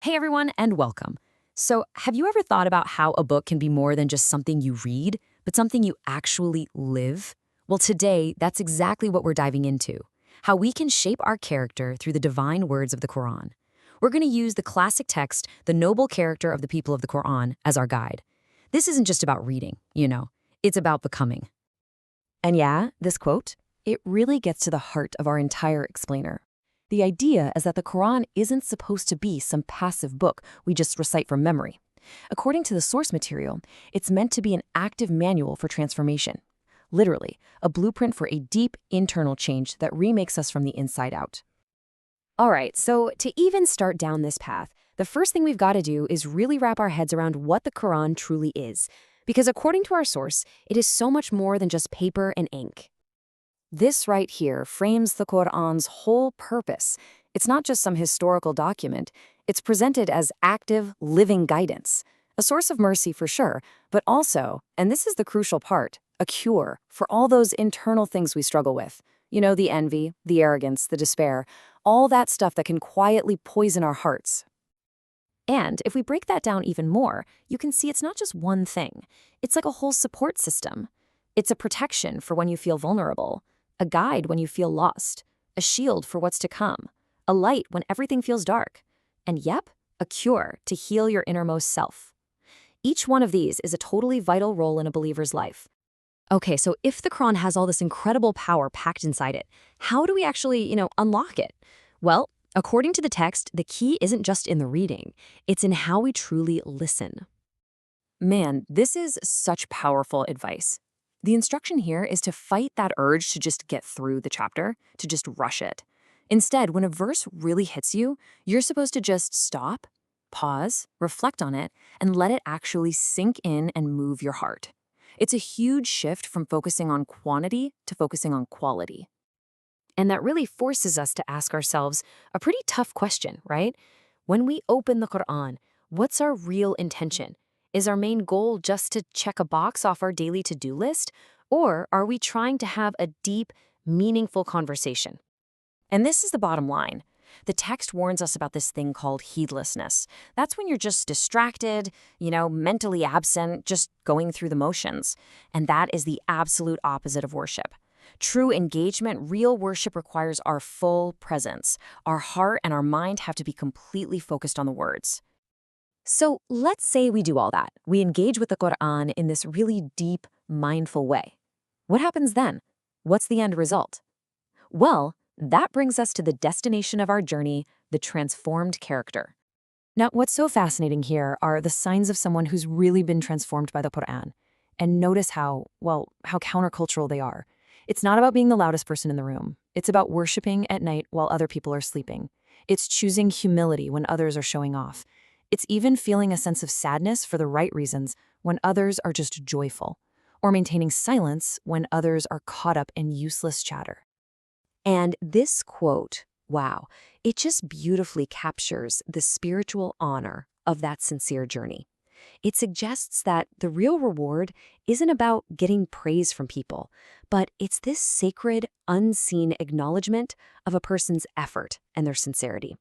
Hey everyone, and welcome. So, have you ever thought about how a book can be more than just something you read, but something you actually live? Well, today, that's exactly what we're diving into. How we can shape our character through the divine words of the Qur'an. We're going to use the classic text, the noble character of the people of the Qur'an, as our guide. This isn't just about reading, it's about becoming. And yeah, this quote, it really gets to the heart of our entire explainer. The idea is that the Quran isn't supposed to be some passive book we just recite from memory. According to the source material, it's meant to be an active manual for transformation. Literally, a blueprint for a deep internal change that remakes us from the inside out. All right, so to even start down this path, the first thing we've got to do is really wrap our heads around what the Quran truly is. Because according to our source, it is so much more than just paper and ink. This right here frames the Qur'an's whole purpose. It's not just some historical document. It's presented as active, living guidance. A source of mercy for sure, but also, and this is the crucial part, a cure for all those internal things we struggle with. The envy, the arrogance, the despair, all that stuff that can quietly poison our hearts. And if we break that down even more, you can see it's not just one thing. It's like a whole support system. It's a protection for when you feel vulnerable, a guide when you feel lost, a shield for what's to come, a light when everything feels dark, and yep, a cure to heal your innermost self. Each one of these is a totally vital role in a believer's life. Okay, so if the Quran has all this incredible power packed inside it, how do we actually, unlock it? Well, according to the text, the key isn't just in the reading, it's in how we truly listen. Man, this is such powerful advice. The instruction here is to fight that urge to just get through the chapter, to just rush it. Instead, when a verse really hits you, you're supposed to just stop, pause, reflect on it, and let it actually sink in and move your heart. It's a huge shift from focusing on quantity to focusing on quality. And that really forces us to ask ourselves a pretty tough question, right? When we open the Qur'an, what's our real intention? Is our main goal just to check a box off our daily to-do list? Or are we trying to have a deep, meaningful conversation? And this is the bottom line. The text warns us about this thing called heedlessness. That's when you're just distracted, mentally absent, just going through the motions. And that is the absolute opposite of worship. True engagement, real worship requires our full presence. Our heart and our mind have to be completely focused on the words. So let's say we do all that. We engage with the Qur'an in this really deep, mindful way. What happens then? What's the end result? Well, that brings us to the destination of our journey, the transformed character. Now, what's so fascinating here are the signs of someone who's really been transformed by the Qur'an. And notice how countercultural they are. It's not about being the loudest person in the room. It's about worshiping at night while other people are sleeping. It's choosing humility when others are showing off. It's even feeling a sense of sadness for the right reasons when others are just joyful, or maintaining silence when others are caught up in useless chatter. And this quote, wow, it just beautifully captures the spiritual honor of that sincere journey. It suggests that the real reward isn't about getting praise from people, but it's this sacred, unseen acknowledgement of a person's effort and their sincerity.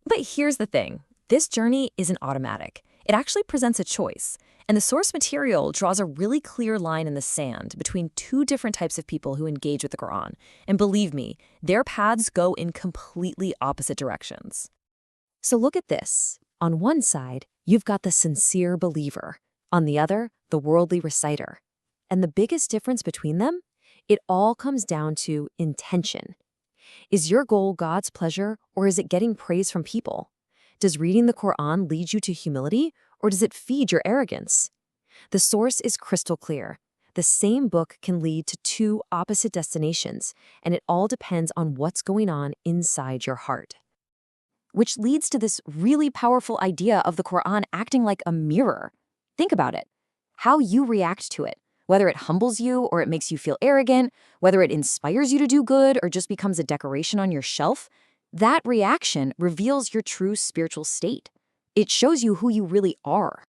But here's the thing. This journey isn't automatic. It actually presents a choice, and the source material draws a really clear line in the sand between two different types of people who engage with the Qur'an. And believe me, their paths go in completely opposite directions. So look at this. On one side, you've got the sincere believer. On the other, the worldly reciter. And the biggest difference between them? It all comes down to intention. Is your goal God's pleasure, or is it getting praise from people? Does reading the Qur'an lead you to humility, or does it feed your arrogance? The source is crystal clear. The same book can lead to two opposite destinations, and it all depends on what's going on inside your heart. Which leads to this really powerful idea of the Qur'an acting like a mirror. Think about it. How you react to it, whether it humbles you or it makes you feel arrogant, whether it inspires you to do good or just becomes a decoration on your shelf, that reaction reveals your true spiritual state. It shows you who you really are.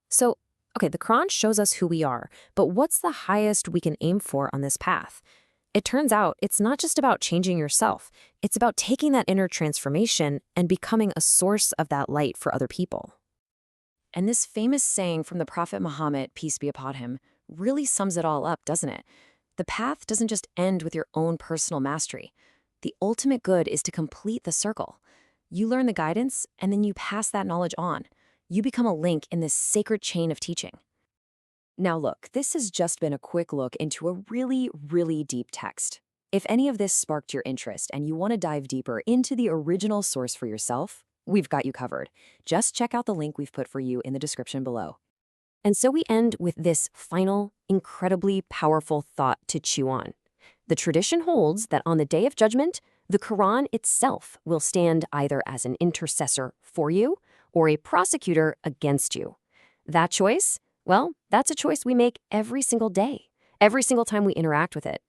So, okay, the Quran shows us who we are, but what's the highest we can aim for on this path? It turns out it's not just about changing yourself. It's about taking that inner transformation and becoming a source of that light for other people. And this famous saying from the Prophet Muhammad, peace be upon him, really sums it all up, doesn't it? The path doesn't just end with your own personal mastery. The ultimate good is to complete the circle. You learn the guidance, and then you pass that knowledge on. You become a link in this sacred chain of teaching. Now look, this has just been a quick look into a really, really deep text. If any of this sparked your interest and you want to dive deeper into the original source for yourself, we've got you covered. Just check out the link we've put for you in the description below. And so we end with this final, incredibly powerful thought to chew on. The tradition holds that on the Day of Judgment, the Qur'an itself will stand either as an intercessor for you or a prosecutor against you. That choice? Well, that's a choice we make every single day, every single time we interact with it.